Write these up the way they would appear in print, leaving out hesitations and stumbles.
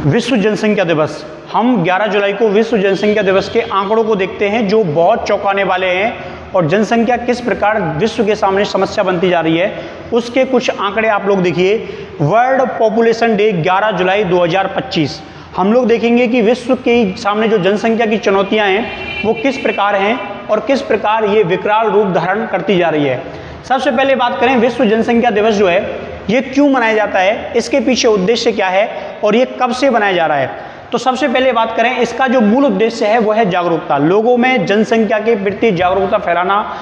विश्व जनसंख्या दिवस, हम 11 जुलाई को विश्व जनसंख्या दिवस के आंकड़ों को देखते हैं जो बहुत चौंकाने वाले हैं और जनसंख्या किस प्रकार विश्व के सामने समस्या बनती जा रही है उसके कुछ आंकड़े आप लोग देखिए। वर्ल्ड पॉपुलेशन डे 11 जुलाई 2025, हम लोग देखेंगे कि विश्व के सामने जो जनसंख्या की चुनौतियां हैं वो किस प्रकार हैं और किस प्रकार ये विकराल रूप धारण करती जा रही है। सबसे पहले बात करें विश्व जनसंख्या दिवस जो है ये क्यों मनाया जाता है, इसके पीछे उद्देश्य क्या है और ये कब से बनाया जा रहा है। तो सबसे पहले बात करें इसका जो मूल उद्देश्य है वो है जागरूकता, लोगों में जनसंख्या के प्रति जागरूकता फैलाना।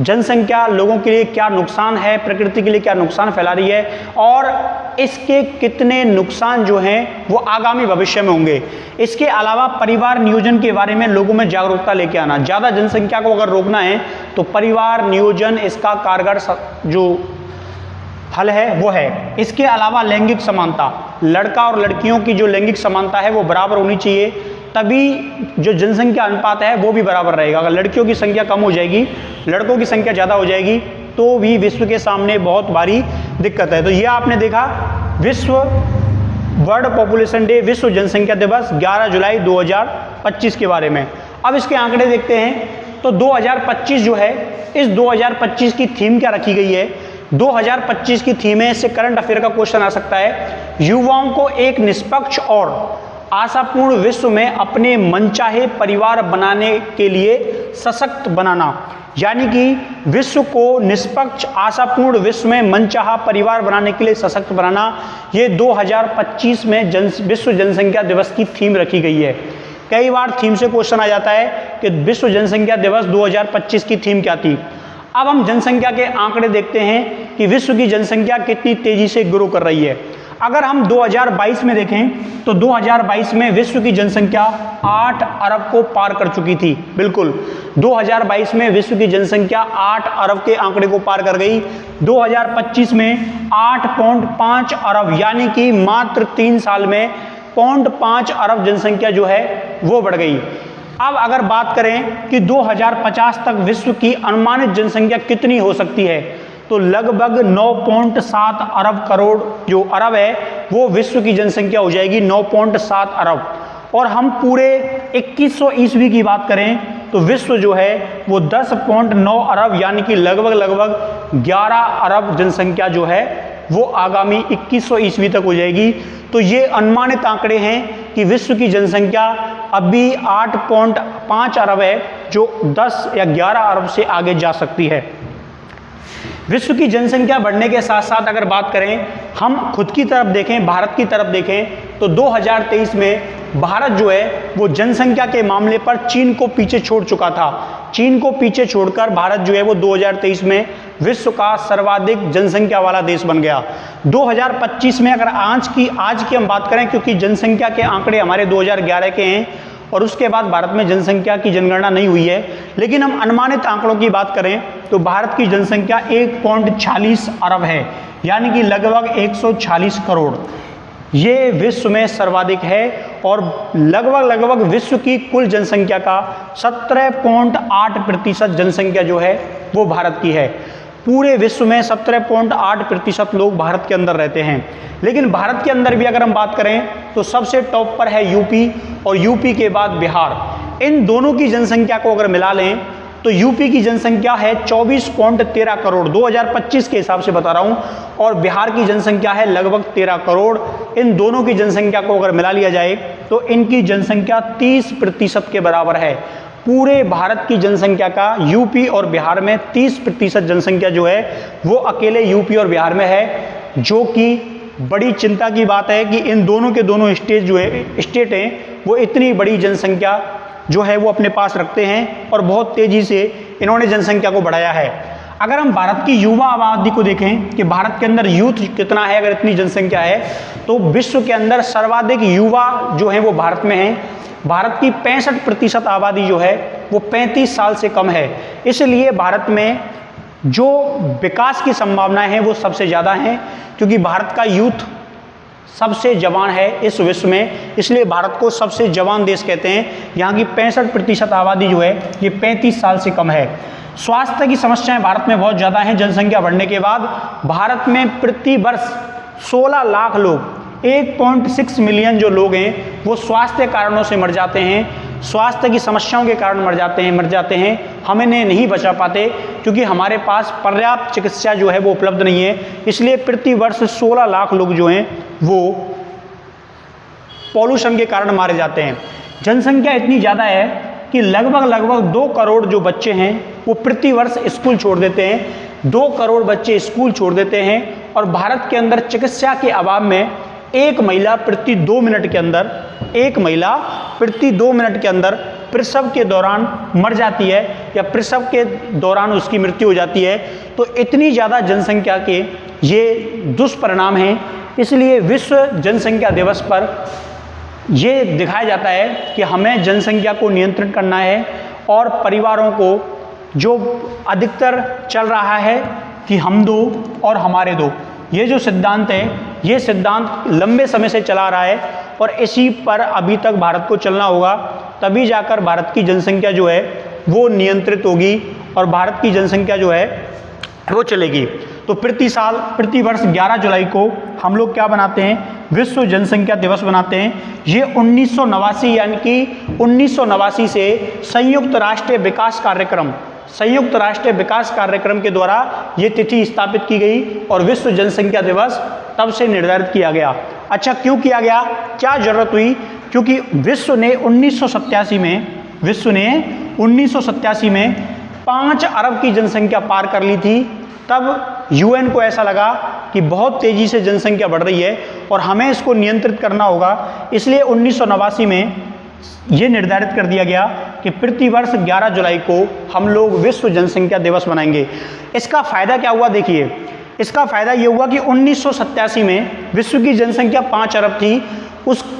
जनसंख्या लोगों के लिए क्या नुकसान है, प्रकृति के लिए क्या नुकसान फैला रही है और इसके कितने नुकसान जो हैं वो आगामी भविष्य में होंगे। इसके अलावा परिवार नियोजन के बारे में लोगों में जागरूकता लेके आना। ज़्यादा जनसंख्या को अगर रोकना है तो परिवार नियोजन इसका कारगर जो हल है वो है। इसके अलावा लैंगिक समानता, लड़का और लड़कियों की जो लैंगिक समानता है वो बराबर होनी चाहिए, तभी जो जनसंख्या अनुपात है वो भी बराबर रहेगा। अगर लड़कियों की संख्या कम हो जाएगी, लड़कों की संख्या ज़्यादा हो जाएगी तो भी विश्व के सामने बहुत भारी दिक्कत है। तो ये आपने देखा विश्व वर्ल्ड पॉपुलेशन डे, विश्व जनसंख्या दिवस 11 जुलाई 2025 के बारे में। अब इसके आंकड़े देखते हैं तो 2025 जो है, इस 2025 की थीम क्या रखी गई है। 2025 की थीम है, इससे करंट अफेयर का क्वेश्चन आ सकता है। युवाओं को एक निष्पक्ष और आशापूर्ण विश्व में अपने मनचाहे परिवार बनाने के लिए सशक्त बनाना, यानी कि विश्व को निष्पक्ष आशापूर्ण विश्व में मनचाहा परिवार बनाने के लिए सशक्त बनाना, ये 2025 में विश्व जनसंख्या दिवस की थीम रखी गई है। कई बार थीम से क्वेश्चन आ जाता है कि विश्व जनसंख्या दिवस 2025 की थीम क्या थी। अब हम जनसंख्या के आंकड़े देखते हैं कि विश्व की जनसंख्या कितनी तेजी से ग्रो कर रही है। अगर हम 2022 में देखें तो 2022 में विश्व की जनसंख्या 8 अरब को पार कर चुकी थी। बिल्कुल 2022 में विश्व की जनसंख्या 8 अरब के आंकड़े को पार कर गई। 2025 में 8.5 अरब, यानी कि मात्र 3 साल में 0.5 अरब जनसंख्या जो है वो बढ़ गई। अब अगर बात करें कि 2050 तक विश्व की अनुमानित जनसंख्या कितनी हो सकती है तो लगभग 9.7 अरब करोड़ जो अरब है वो विश्व की जनसंख्या हो जाएगी 9.7 अरब। और हम पूरे 2100 ईस्वी की बात करें तो विश्व जो है वो 10.9 अरब, यानी कि लगभग 11 अरब जनसंख्या जो है वो आगामी 2100 ईस्वी तक हो जाएगी। तो ये अनुमानित आंकड़े हैं कि विश्व की जनसंख्या अभी 8.5 अरब है जो 10 या 11 अरब से आगे जा सकती है। विश्व की जनसंख्या बढ़ने के साथ साथ अगर बात करें हम खुद की तरफ देखें, भारत की तरफ देखें तो 2023 में भारत जो है वो जनसंख्या के मामले पर चीन को पीछे छोड़ चुका था। चीन को पीछे छोड़कर भारत जो है वो 2023 में विश्व का सर्वाधिक जनसंख्या वाला देश बन गया। 2025 में अगर आज की हम बात करें, क्योंकि जनसंख्या के आंकड़े हमारे 2011 के हैं और उसके बाद भारत में जनसंख्या की जनगणना नहीं हुई है, लेकिन हम अनुमानित आंकड़ों की बात करें तो भारत की जनसंख्या 1.46 अरब है, यानी कि लगभग 146 करोड़। ये विश्व में सर्वाधिक है और लगभग विश्व की कुल जनसंख्या का 17.8% जनसंख्या जो है वो भारत की है। पूरे विश्व में 17.8% लोग भारत के अंदर रहते हैं। लेकिन भारत के अंदर भी अगर हम बात करें तो सबसे टॉप पर है यूपी और यूपी के बाद बिहार। इन दोनों की जनसंख्या को अगर मिला लें तो यूपी की जनसंख्या है 24.13 करोड़, 2025 के हिसाब से बता रहा हूं, और बिहार की जनसंख्या है लगभग 13 करोड़। इन दोनों की जनसंख्या को अगर मिला लिया जाए तो इनकी जनसंख्या 30% के बराबर है। पूरे भारत की जनसंख्या का यूपी और बिहार में 30% जनसंख्या जो है वो अकेले यूपी और बिहार में है, जो कि बड़ी चिंता की बात है कि इन दोनों के दोनों स्टेट हैं वो इतनी बड़ी जनसंख्या जो है वो अपने पास रखते हैं और बहुत तेजी से इन्होंने जनसंख्या को बढ़ाया है। अगर हम भारत की युवा आबादी को देखें कि भारत के अंदर यूथ कितना है, अगर इतनी जनसंख्या है तो विश्व के अंदर सर्वाधिक युवा जो है वो भारत में है। भारत की 65% आबादी जो है वो 35 साल से कम है, इसलिए भारत में जो विकास की संभावनाएं हैं वो सबसे ज़्यादा हैं, क्योंकि भारत का यूथ सबसे जवान है इस विश्व में, इसलिए भारत को सबसे जवान देश कहते हैं। यहाँ की 65% आबादी जो है ये 35 साल से कम है। स्वास्थ्य की समस्याएं भारत में बहुत ज़्यादा हैं। जनसंख्या बढ़ने के बाद भारत में प्रति वर्ष 16 लाख लोग 1.6 मिलियन जो लोग हैं वो स्वास्थ्य कारणों से मर जाते हैं, स्वास्थ्य की समस्याओं के कारण मर जाते हैं। हम इन्हें नहीं बचा पाते क्योंकि हमारे पास पर्याप्त चिकित्सा जो है वो उपलब्ध नहीं है। इसलिए प्रति वर्ष 16 लाख लोग जो हैं वो पॉल्यूशन के कारण मारे जाते हैं। जनसंख्या इतनी ज़्यादा है कि लगभग 2 करोड़ जो बच्चे हैं वो प्रति वर्ष स्कूल छोड़ देते हैं। 2 करोड़ बच्चे स्कूल छोड़ देते हैं और भारत के अंदर चिकित्सा के अभाव में एक महिला प्रति 2 मिनट के अंदर प्रसव के दौरान मर जाती है या प्रसव के दौरान उसकी मृत्यु हो जाती है। तो इतनी ज़्यादा जनसंख्या के ये दुष्परिणाम हैं। इसलिए विश्व जनसंख्या दिवस पर ये दिखाया जाता है कि हमें जनसंख्या को नियंत्रित करना है और परिवारों को जो अधिकतर चल रहा है कि हम दो और हमारे दो, ये जो सिद्धांत है ये सिद्धांत लंबे समय से चला रहा है और इसी पर अभी तक भारत को चलना होगा, तभी जाकर भारत की जनसंख्या जो है वो नियंत्रित होगी और भारत की जनसंख्या जो है वो चलेगी। तो प्रति वर्ष 11 जुलाई को हम लोग क्या बनाते हैं, विश्व जनसंख्या दिवस बनाते हैं। ये 1989 यानी कि 1989 से संयुक्त राष्ट्र विकास कार्यक्रम के द्वारा ये तिथि स्थापित की गई और विश्व जनसंख्या दिवस तब से निर्धारित किया गया। अच्छा, क्यों किया गया, क्या जरूरत हुई? क्योंकि विश्व ने 1987 में 5 अरब की जनसंख्या पार कर ली थी। तब यूएन को ऐसा लगा कि बहुत तेजी से जनसंख्या बढ़ रही है और हमें इसको नियंत्रित करना होगा। इसलिए 1989 में ये निर्धारित कर दिया गया कि प्रति वर्ष 11 जुलाई को हम लोग विश्व जनसंख्या दिवस मनाएंगे। इसका फायदा क्या हुआ, देखिए इसका फायदा ये हुआ कि 1987 में विश्व की जनसंख्या 5 अरब थी,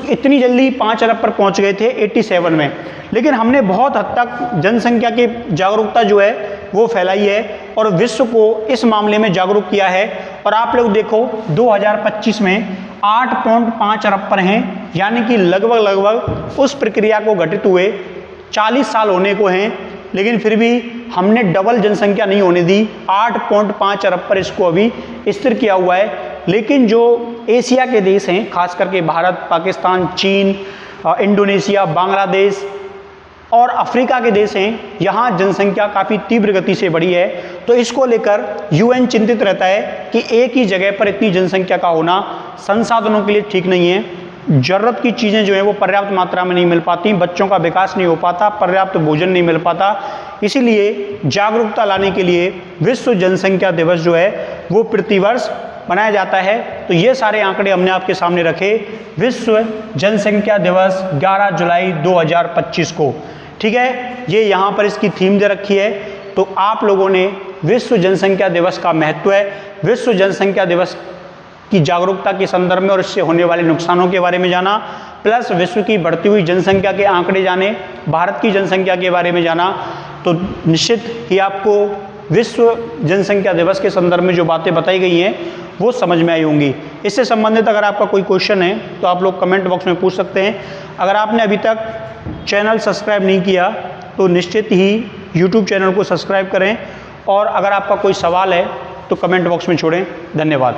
इतनी जल्दी 5 अरब पर पहुंच गए थे 87 में। लेकिन हमने बहुत हद तक जनसंख्या की जागरूकता जो है वो फैलाई है और विश्व को इस मामले में जागरूक किया है। और आप लोग देखो 2025 में 8.5 अरब पर हैं, यानी कि लगभग उस प्रक्रिया को घटित हुए 40 साल होने को हैं, लेकिन फिर भी हमने डबल जनसंख्या नहीं होने दी। 8.5 अरब पर इसको अभी स्थिर किया हुआ है। लेकिन जो एशिया के देश हैं, खास करके भारत, पाकिस्तान, चीन, इंडोनेशिया, बांग्लादेश और अफ्रीका के देश हैं, यहाँ जनसंख्या काफ़ी तीव्र गति से बढ़ी है। तो इसको लेकर यूएन चिंतित रहता है कि एक ही जगह पर इतनी जनसंख्या का होना संसाधनों के लिए ठीक नहीं है। ज़रूरत की चीज़ें जो हैं वो पर्याप्त मात्रा में नहीं मिल पाती, बच्चों का विकास नहीं हो पाता, पर्याप्त भोजन नहीं मिल पाता। इसीलिए जागरूकता लाने के लिए विश्व जनसंख्या दिवस जो है वो प्रतिवर्ष मनाया जाता है। तो ये सारे आंकड़े हमने आपके सामने रखे विश्व जनसंख्या दिवस 11 जुलाई 2025 को। ठीक है, ये यहाँ पर इसकी थीम दे रखी है। तो आप लोगों ने विश्व जनसंख्या दिवस का महत्व है, विश्व जनसंख्या दिवस की जागरूकता के संदर्भ में और इससे होने वाले नुकसानों के बारे में जाना, प्लस विश्व की बढ़ती हुई जनसंख्या के आंकड़े जाने, भारत की जनसंख्या के बारे में जाना। तो निश्चित ही आपको विश्व जनसंख्या दिवस के संदर्भ में जो बातें बताई गई हैं वो समझ में आई होंगी। इससे संबंधित अगर आपका कोई क्वेश्चन है तो आप लोग कमेंट बॉक्स में पूछ सकते हैं। अगर आपने अभी तक चैनल सब्सक्राइब नहीं किया तो निश्चित ही यूट्यूब चैनल को सब्सक्राइब करें और अगर आपका कोई सवाल है तो कमेंट बॉक्स में छोड़ें। धन्यवाद।